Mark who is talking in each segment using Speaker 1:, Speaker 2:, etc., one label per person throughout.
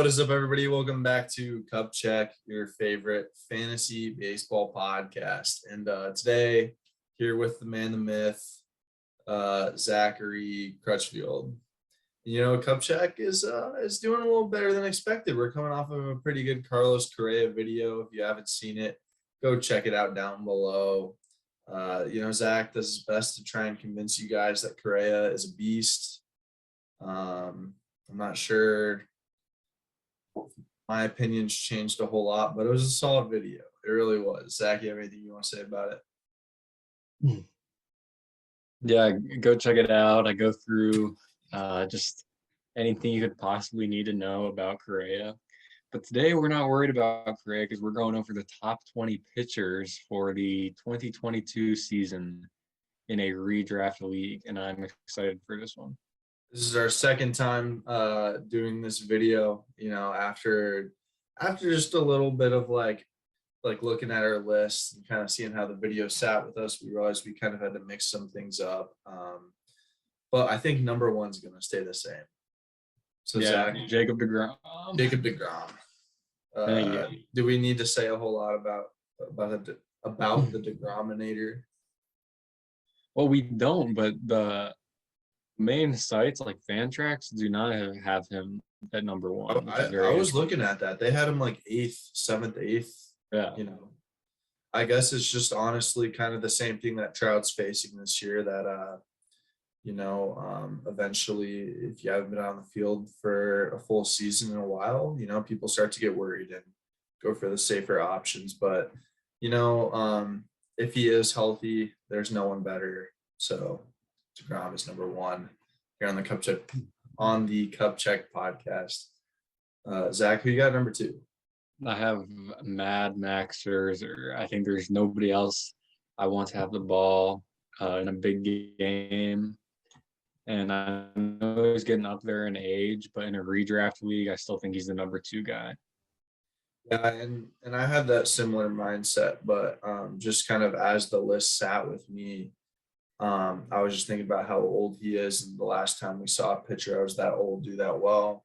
Speaker 1: What is up, everybody? Welcome back to Cup Check, your favorite fantasy baseball podcast. And today, here with the man, the myth, Zachary Crutchfield. You know, Cup Check is doing a little better than expected. We're coming off of a pretty good Carlos Correa video. If you haven't seen it, go check it out down below. Zach does his best to try and convince you guys that Correa is a beast. I'm not sure my opinions changed a whole lot, but it was a solid video. It really was. Zach, you have anything you want to say about it?
Speaker 2: Yeah, go check it out. I go through just anything you could possibly need to know about Correa. But today we're not worried about Correa because we're going over the top 20 pitchers for the 2022 season in a redraft league, and I'm excited for this one.
Speaker 1: This is our second time doing this video, after just a little bit of like looking at our list and kind of seeing how the video sat with us. We realized we kind of had to mix some things up. But I think number one's going to stay the same. So
Speaker 2: yeah,
Speaker 1: Zach,
Speaker 2: Jacob Degron.
Speaker 1: Do we need to say a whole lot about the Degrominator?
Speaker 2: Well, we don't, but the main sites like Fantrax do not have him at number one.
Speaker 1: I was looking at that. They had him like 7th, 8th.
Speaker 2: Yeah.
Speaker 1: I guess it's just honestly kind of the same thing that Trout's facing this year, that eventually, if you haven't been on the field for a full season in a while, people start to get worried and go for the safer options. But if he is healthy, there's no one better. So Degrom is number one here on the Cup Check podcast. Zach, who you got number two?
Speaker 2: I have Mad Max Scherzer. I think there's nobody else I want to have the ball in a big game. And I know he's getting up there in age, but in a redraft league, I still think he's the number two guy.
Speaker 1: Yeah, and I had that similar mindset, but just kind of as the list sat with me, I was just thinking about how old he is, and the last time we saw a pitcher I was that old do that well.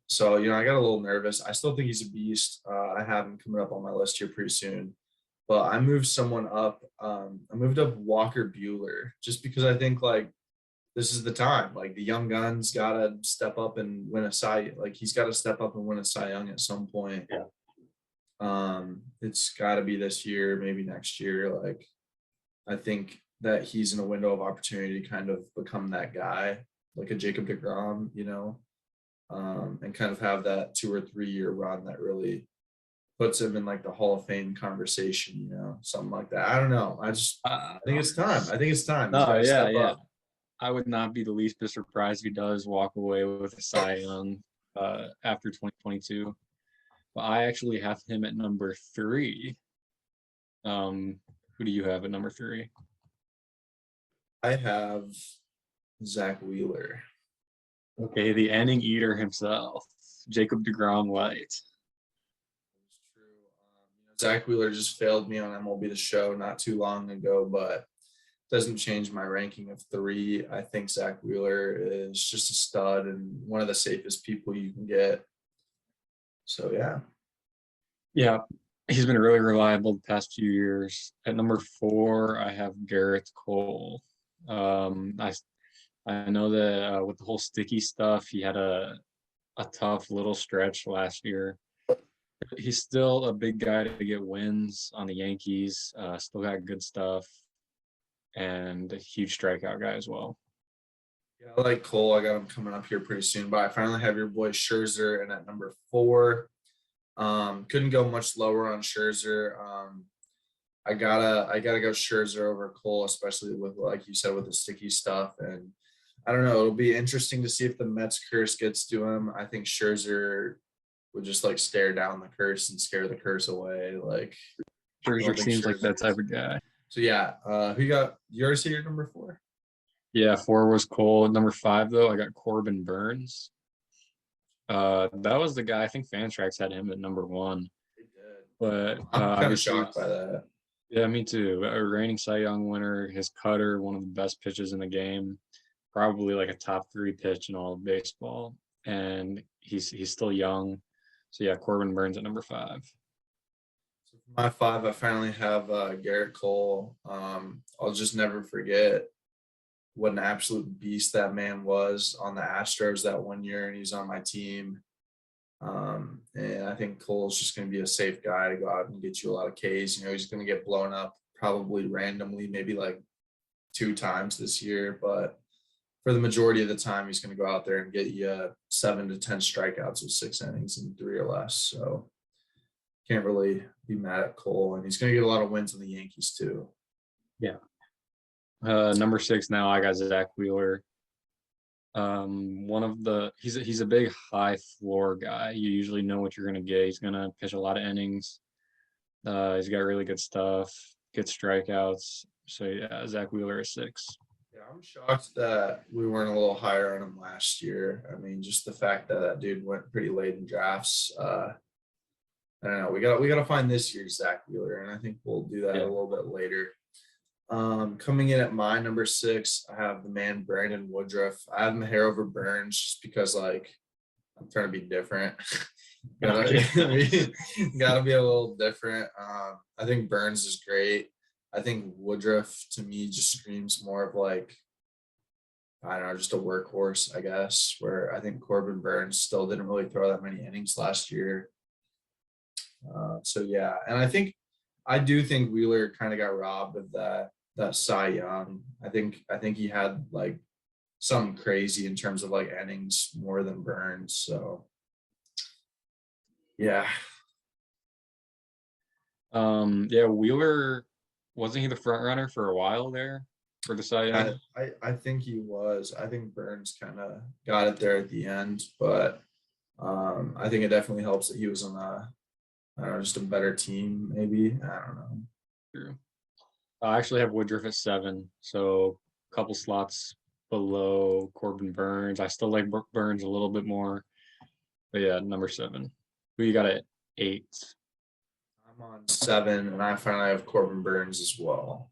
Speaker 1: So, I got a little nervous. I still think he's a beast. I have him coming up on my list here pretty soon. But I moved someone up. I moved up Walker Buehler just because I think, this is the time. The young gun's got to step up and win a Cy. He's got to step up and win a Cy Young at some point.
Speaker 2: Yeah.
Speaker 1: It's got to be this year, maybe next year. I think that he's in a window of opportunity to kind of become that guy, like a Jacob Degrom, and kind of have that 2 or 3 year run that really puts him in the Hall of Fame conversation, something like that. I don't know. I think it's time.
Speaker 2: No, yeah. I would not be the least bit surprised if he does walk away with a Cy Young after 2022. But I actually have him at number 3. Who do you have at number 3?
Speaker 1: I have Zach Wheeler.
Speaker 2: Okay, the inning eater himself, Jacob Degrom Light.
Speaker 1: That's true. Zach Wheeler just failed me on MLB The Show not too long ago, but doesn't change my ranking of 3. I think Zach Wheeler is just a stud and one of the safest people you can get. So, yeah.
Speaker 2: Yeah, he's been really reliable the past few years. At number 4, I have Garrett Cole. I know that with the whole sticky stuff, he had a tough little stretch last year. He's still a big guy to get wins on the Yankees. Still got good stuff, and a huge strikeout guy as well.
Speaker 1: Yeah, I like Cole. I got him coming up here pretty soon, but I finally have your boy Scherzer, and at number 4, couldn't go much lower on Scherzer. I gotta go Scherzer over Cole, especially with, like you said, with the sticky stuff. And I don't know, it'll be interesting to see if the Mets curse gets to him. I think Scherzer would just stare down the curse and scare the curse away.
Speaker 2: Scherzer seems like that type of guy.
Speaker 1: So yeah, who you got? You already say your number 4?
Speaker 2: Yeah, 4 was Cole. Number 5 though, I got Corbin Burns. That was the guy. I think Fantrax had him at number 1.
Speaker 1: They did.
Speaker 2: But
Speaker 1: I'm kind of shocked by that.
Speaker 2: Yeah, me too. A reigning Cy Young winner. His cutter, one of the best pitches in the game. Probably a top 3 pitch in all of baseball. and he's still young. So yeah, Corbin Burns at number 5.
Speaker 1: So for my 5, I finally have Garrett Cole. I'll just never forget what an absolute beast that man was on the Astros that one year, and he's on my team. And I think Cole's just going to be a safe guy to go out and get you a lot of Ks. You know, he's going to get blown up probably randomly, maybe like 2 times this year, but for the majority of the time, he's going to go out there and get you 7 to 10 strikeouts with 6 innings and 3 or less. So can't really be mad at Cole, and he's going to get a lot of wins on the Yankees too.
Speaker 2: Yeah. Number 6 now, I got Zac Wheeler. He's a big high floor guy. You usually know what you're gonna get. He's gonna pitch a lot of innings. He's got really good stuff, good strikeouts. So yeah, Zac Wheeler is 6.
Speaker 1: Yeah, I'm shocked that we weren't a little higher on him last year. I mean, just the fact that that dude went pretty late in drafts. I don't know. We got to find this year's Zac Wheeler, and I think we'll do that a little bit later. Coming in at my number 6, I have the man Brandon Woodruff. I have him hair over Burns just because, like, I'm trying to be different. gotta be a little different. I think Burns is great. I think Woodruff to me just screams more of like, I don't know, just a workhorse, I guess, where I think Corbin Burns still didn't really throw that many innings last year. So yeah, and I do think Wheeler kind of got robbed of that Cy Young. I think he had like something crazy in terms of like innings more than Burns. So yeah.
Speaker 2: Wheeler, wasn't he the front runner for a while there for the Cy Young?
Speaker 1: I think he was. I think Burns kind of got it there at the end, but I think it definitely helps that he was on I don't know, just a better team, maybe. I don't know.
Speaker 2: True. I actually have Woodruff at 7, so a couple slots below Corbin Burns. I still like Burns a little bit more, but yeah, number 7. Who you got at 8?
Speaker 1: I'm on 7, and I finally have Corbin Burns as well.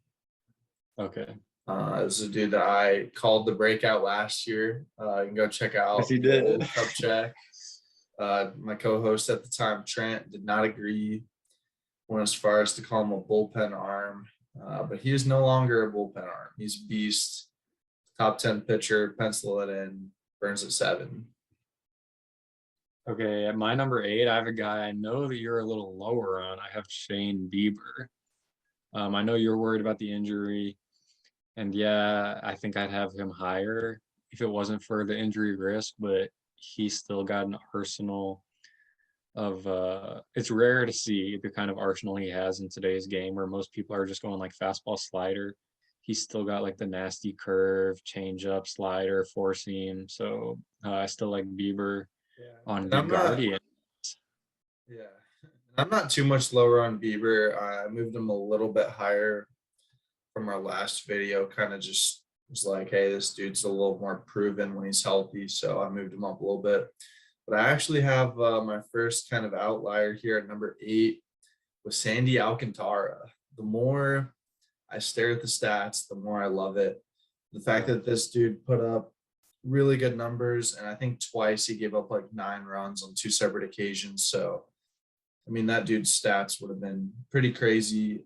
Speaker 2: Okay.
Speaker 1: This is a dude that I called the breakout last year. You can go check out
Speaker 2: Yes, he did.
Speaker 1: the old Cup Check. My co-host at the time, Trent, did not agree. Went as far as to call him a bullpen arm, but he is no longer a bullpen arm. He's a beast. Top 10 pitcher, pencil it in. Burns at 7.
Speaker 2: Okay, at my number 8, I have a guy I know that you're a little lower on. I have Shane Bieber. I know you're worried about the injury, and yeah, I think I'd have him higher if it wasn't for the injury risk, but he's still got an arsenal of it's rare to see the kind of arsenal he has in today's game where most people are just going like fastball slider. He's still got like the nasty curve, change up, slider, four seam. So I still like Bieber on the Guardian.
Speaker 1: Yeah. I'm not too much lower on Bieber. I moved him a little bit higher from our last video, kind of just was like, hey, this dude's a little more proven when he's healthy. So I moved him up a little bit. But I actually have my first kind of outlier here at number 8 with Sandy Alcantara. The more I stare at the stats, the more I love it. The fact that this dude put up really good numbers, and I think twice he gave up like 9 runs on 2 separate occasions. So, I mean, that dude's stats would have been pretty crazy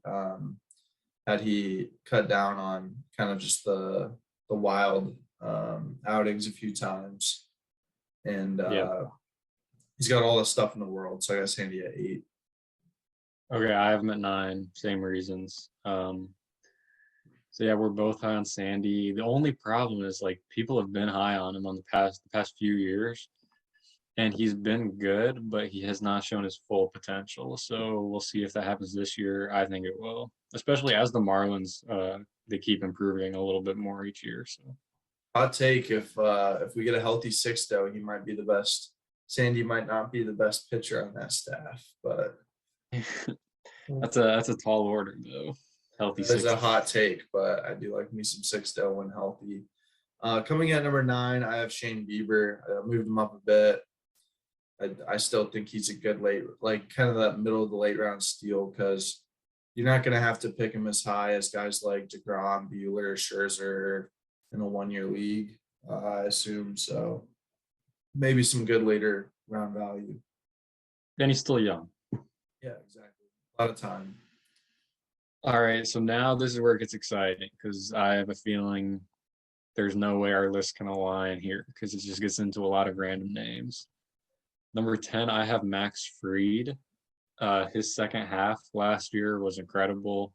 Speaker 1: had he cut down on kind of just the wild outings a few times. And he's got all the stuff in the world. So I got Sandy at 8.
Speaker 2: Okay, I have him at 9. Same reasons. So yeah, we're both high on Sandy. The only problem is like people have been high on him on the past few years, and he's been good, but he has not shown his full potential. So we'll see if that happens this year. I think it will, especially as the Marlins they keep improving a little bit more each year. So
Speaker 1: hot take, if we get a healthy Sixto, he might be the best. Sandy might not be the best pitcher on that staff, but
Speaker 2: that's a tall order though. Healthy
Speaker 1: That is a hot take, but I do like me some Sixto when healthy. Coming at number 9, I have Shane Bieber. I moved him up a bit. I still think he's a good late, like kind of that middle of the late round steal, because you're not going to have to pick him as high as guys like Degron, Buehler, Scherzer in a 1-year league, I assume. So maybe some good later round value.
Speaker 2: And he's still young.
Speaker 1: Yeah, exactly. A lot of time.
Speaker 2: All right, so now this is where it gets exciting because I have a feeling there's no way our list can align here because it just gets into a lot of random names. Number 10, I have Max Fried. His second half last year was incredible.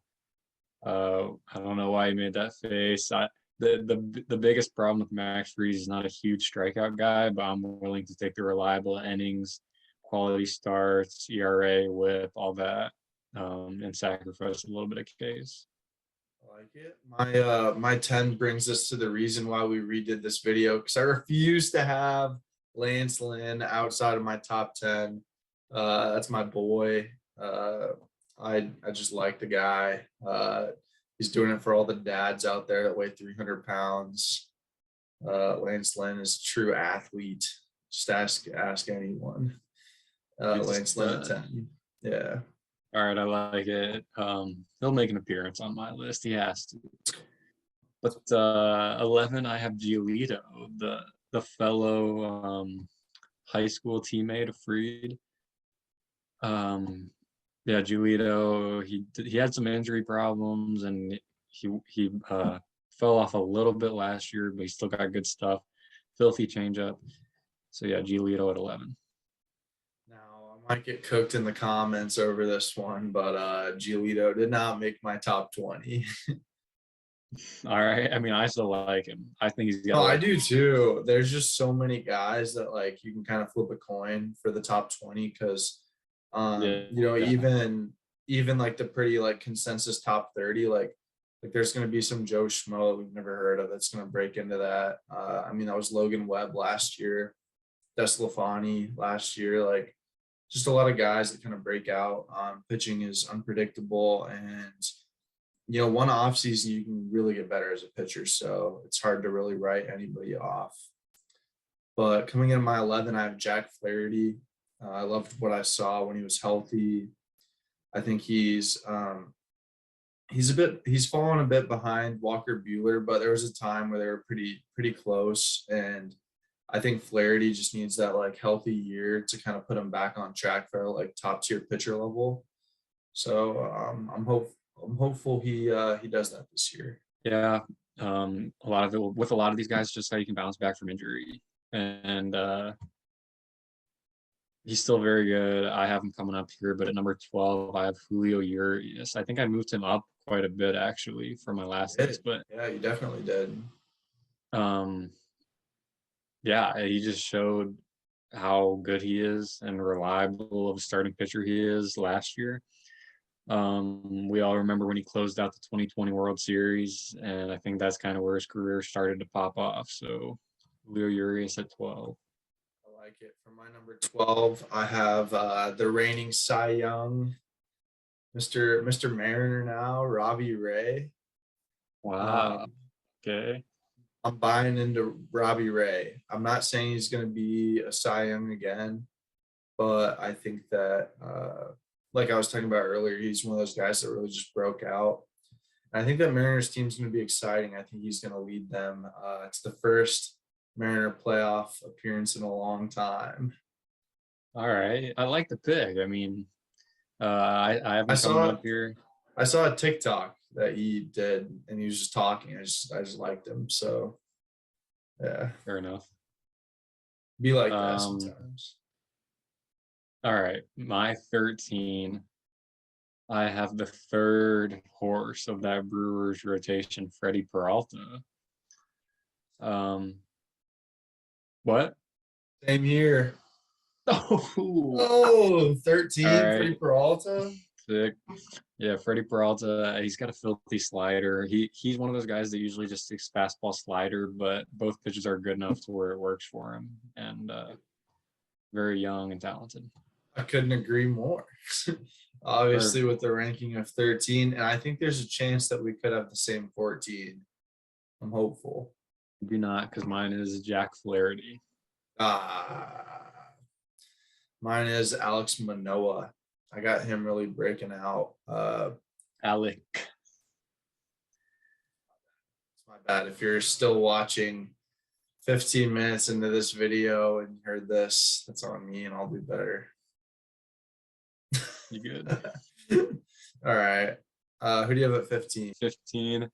Speaker 2: I don't know why he made that face. The biggest problem with Max Fried is not a huge strikeout guy, but I'm willing to take the reliable innings, quality starts, ERA, WHIP, all that, and sacrifice a little bit of Ks.
Speaker 1: I like it. My 10 brings us to the reason why we redid this video, because I refuse to have Lance Lynn outside of my top 10. That's my boy. I just like the guy. He's doing it for all the dads out there that weigh 300 pounds. Lance Lynn is a true athlete. Just ask anyone. Lance Lynn at 10. Yeah.
Speaker 2: All right, I like it. He'll make an appearance on my list. He has to. But 11, I have Geolito, the fellow high school teammate of Fried. Yeah, Geolito. He had some injury problems, and he fell off a little bit last year, but he still got good stuff. Filthy changeup. So yeah, Geolito at 11.
Speaker 1: Now I might get cooked in the comments over this one, but Geolito did not make my top 20.
Speaker 2: All right. I mean, I still like him. I think he's got.
Speaker 1: Oh, I do too. There's just so many guys that like you can kind of flip a coin for the top 20 because even like the pretty like consensus top 30, like there's gonna be some Joe Schmo that we've never heard of that's gonna break into that. I mean, that was Logan Webb last year, Deslafani last year, like just a lot of guys that kind of break out. Pitching is unpredictable, and one off season you can really get better as a pitcher, so it's hard to really write anybody off. But coming in my 11, I have Jack Flaherty. I loved what I saw when he was healthy. I think he's fallen a bit behind Walker Buehler, but there was a time where they were pretty close, and I think Flaherty just needs that like healthy year to kind of put him back on track for like top tier pitcher level. So I'm hopeful he does that this year.
Speaker 2: Yeah, a lot of it with a lot of these guys, just how you can bounce back from injury, and he's still very good. I have him coming up here, but at number 12, I have Julio Urias. I think I moved him up quite a bit actually from my last list, but
Speaker 1: yeah, you definitely did.
Speaker 2: Yeah, he just showed how good he is and reliable of a starting pitcher he is last year. We all remember when he closed out the 2020 World Series, and I think that's kind of where his career started to pop off. So Julio Urias at 12.
Speaker 1: I like it. For my number 12, I have the reigning Cy Young, Mr. Mariner now, Robbie Ray.
Speaker 2: Wow. Okay.
Speaker 1: I'm buying into Robbie Ray. I'm not saying he's going to be a Cy Young again, but I think that, like I was talking about earlier, he's one of those guys that really just broke out. And I think that Mariners team is going to be exciting. I think he's going to lead them. It's the first Mariner playoff appearance in a long time.
Speaker 2: All right. I like the pick. I mean, I haven't coming up here.
Speaker 1: I saw a TikTok that he did, and he was just talking. I just liked him. So, yeah.
Speaker 2: Fair enough.
Speaker 1: Be like that sometimes.
Speaker 2: All right. My 13. I have the third horse of that Brewers rotation, Freddy Peralta. What?
Speaker 1: Same here.
Speaker 2: Oh,
Speaker 1: 13, right. Freddy Peralta.
Speaker 2: Sick. Yeah, Freddy Peralta, he's got a filthy slider. He's one of those guys that usually just takes fastball slider, but both pitches are good enough to where it works for him, and very young and talented.
Speaker 1: I couldn't agree more. Obviously, with the ranking of 13, and I think there's a chance that we could have the same 14. I'm hopeful.
Speaker 2: Do not, because mine is Jack Flaherty.
Speaker 1: Mine is Alex Manoah. I got him really breaking out.
Speaker 2: Alec.
Speaker 1: It's my bad. If you're still watching, 15 minutes into this video and heard this, that's on me, and I'll do better.
Speaker 2: You good?
Speaker 1: All right. Who do you have at 15?
Speaker 2: 15.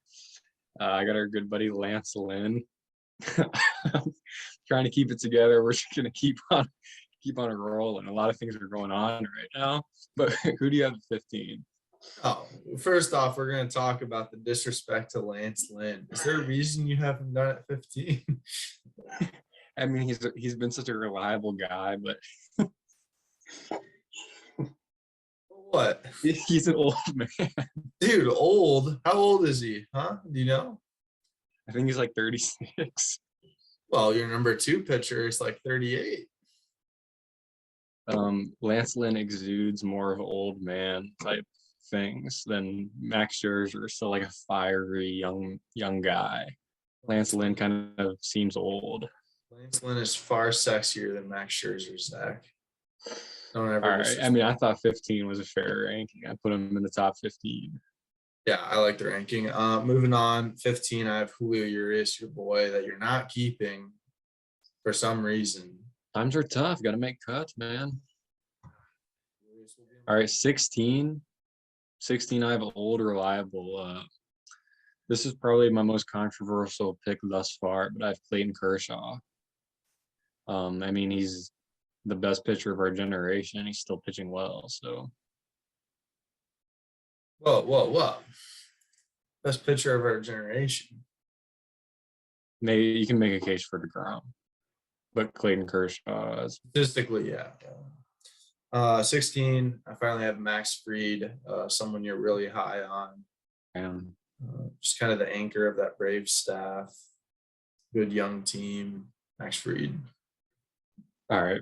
Speaker 2: I got our good buddy Lance Lynn. Trying to keep it together. We're just gonna keep on a roll, and a lot of things are going on right now. But who do you have at 15?
Speaker 1: Oh, first off, we're going to talk about the disrespect to Lance Lynn. Is there a reason you have him done at 15?
Speaker 2: I mean, he's been such a reliable guy, but
Speaker 1: What?
Speaker 2: he's an old man.
Speaker 1: Dude, old. How old is he? Huh? Do you know?
Speaker 2: I think he's like 36.
Speaker 1: Well, your number 2 pitcher is like 38.
Speaker 2: Lance Lynn exudes more of old man type things than Max Scherzer, still like a fiery young guy. Lance Lynn kind of seems old.
Speaker 1: Lance Lynn is far sexier than Max Scherzer, Zach. Don't ever.
Speaker 2: All right. I mean, I thought 15 was a fair ranking. I put him in the top 15.
Speaker 1: Yeah, I like the ranking. Moving on, 15, I have Julio Urias, your boy, that you're not keeping for some reason.
Speaker 2: Times are tough. Got to make cuts, man. All right, 16. 16, I have old, reliable. This is probably my most controversial pick thus far, but I have Clayton Kershaw. I mean, he's the best pitcher of our generation. He's still pitching well, so.
Speaker 1: Whoa. Best pitcher of our generation.
Speaker 2: Maybe you can make a case for Degron, but Clayton Kershaw is.
Speaker 1: Statistically, yeah. 16, I finally have Max Fried, someone you're really high on. Just kind of the anchor of that Braves staff. Good young team. Max Fried.
Speaker 2: All right.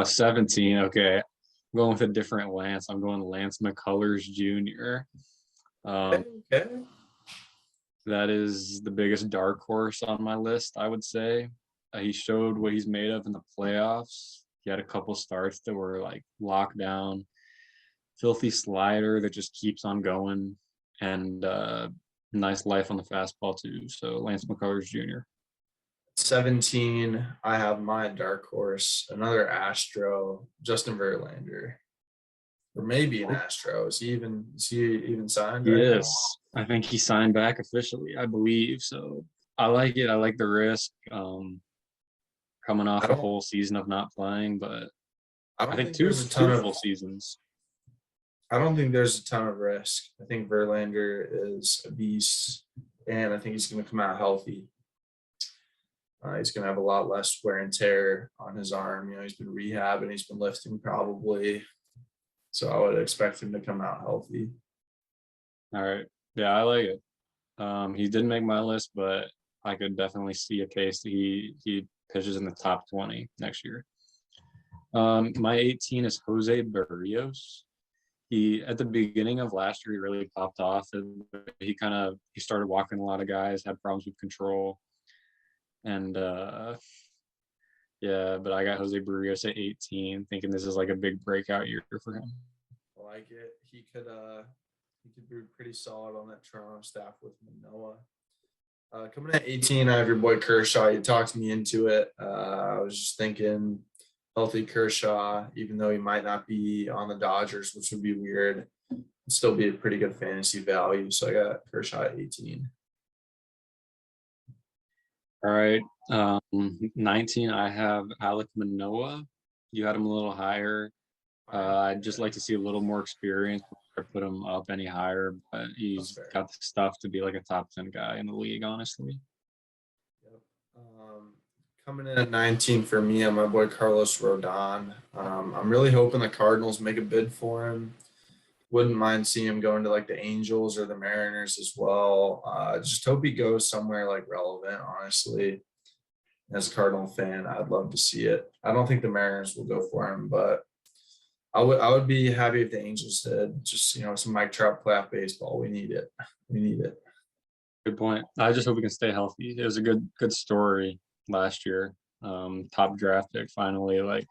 Speaker 2: 17. Okay. I'm going with a different Lance. I'm going Lance Mccullars Jr.
Speaker 1: Okay.
Speaker 2: That is the biggest dark horse on my list, I would say. He showed what he's made of in the playoffs. He had a couple starts that were like locked down, filthy slider that just keeps on going, and nice life on the fastball too. So Lance McCullers Jr.
Speaker 1: 17, I have my dark horse, another Astro, Justin Verlander, or maybe an Astro. Is he even signed?
Speaker 2: He is. I think he signed back officially, I believe. So I like it. I like the risk. Coming off a whole season of not playing, but I think two full seasons.
Speaker 1: I don't think there's a ton of risk. I think Verlander is a beast, and I think he's going to come out healthy. He's going to have a lot less wear and tear on his arm. You know, he's been rehabbing, he's been lifting probably. So I would expect him to come out healthy.
Speaker 2: All right. Yeah, I like it. He didn't make my list, but I could definitely see a case that he pitches in the top 20 next year. My 18 is Jose Barrios. He, at the beginning of last year, he really popped off. He started walking a lot of guys, had problems with control. And yeah, but I got Jose Barrios at 18, thinking this is like a big breakout year for him.
Speaker 1: I like it. He could be pretty solid on that Toronto staff with Manoah. Coming at 18, I have your boy Kershaw. You talked me into it. I was just thinking healthy Kershaw, even though he might not be on the Dodgers, which would be weird, it'd still be a pretty good fantasy value. So I got Kershaw at 18.
Speaker 2: All right. 19, I have Alek Manoah. You had him a little higher. I'd just like to see a little more experience before I put him up any higher, but he's got the stuff to be like a top 10 guy in the league, honestly.
Speaker 1: Yep. Coming in at 19 for me, I'm my boy Carlos Rodon. I'm really hoping the Cardinals make a bid for him. Wouldn't mind seeing him go into like the Angels or the Mariners as well. Just hope he goes somewhere like relevant, honestly. As a Cardinal fan, I'd love to see it. I don't think the Mariners will go for him, but I would be happy if the Angels did. Just, you know, some Mike Trout playoff baseball. We need it. We need it.
Speaker 2: Good point. I just hope we can stay healthy. It was a good story last year. Top draft pick finally like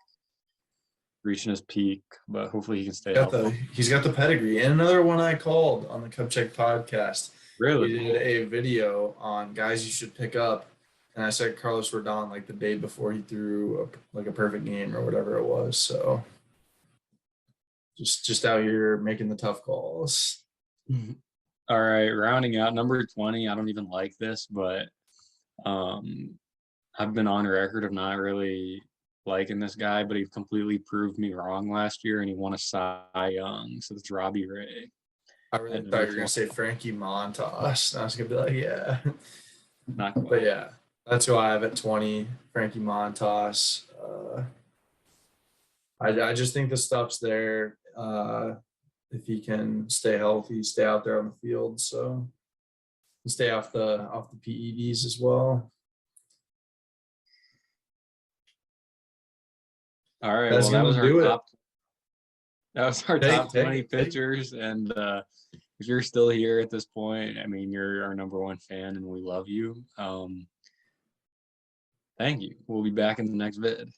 Speaker 2: reaching his peak, but hopefully he can stay healthy.
Speaker 1: He's got the pedigree. And another one I called on the Cup Check podcast.
Speaker 2: Really?
Speaker 1: We did a video on guys you should pick up and I said Carlos Rodon like the day before he threw like a perfect game or whatever it was. So just out here making the tough calls.
Speaker 2: All right, rounding out number 20. I don't even like this, but I've been on record of not really liking this guy, but he completely proved me wrong last year, and he won a Cy Young. So it's Robbie Ray.
Speaker 1: I really
Speaker 2: at
Speaker 1: thought
Speaker 2: number
Speaker 1: you were gonna
Speaker 2: 20.
Speaker 1: say Frankie Montas. And I was gonna be like, yeah.
Speaker 2: Not
Speaker 1: But
Speaker 2: quite.
Speaker 1: yeah, that's who I have at 20. Frankie Montas. I just think the stuff's there. If he can stay healthy, stay out there on the field, so stay off the PEDs as well.
Speaker 2: All right.
Speaker 1: That's
Speaker 2: Well,
Speaker 1: gonna do it.
Speaker 2: that was our
Speaker 1: Take
Speaker 2: top
Speaker 1: take
Speaker 2: 20
Speaker 1: it. Take it.
Speaker 2: pitchers. And if you're still here at this point, I mean, you're our number one fan, and we love you. Thank you. We'll be back in the next vid.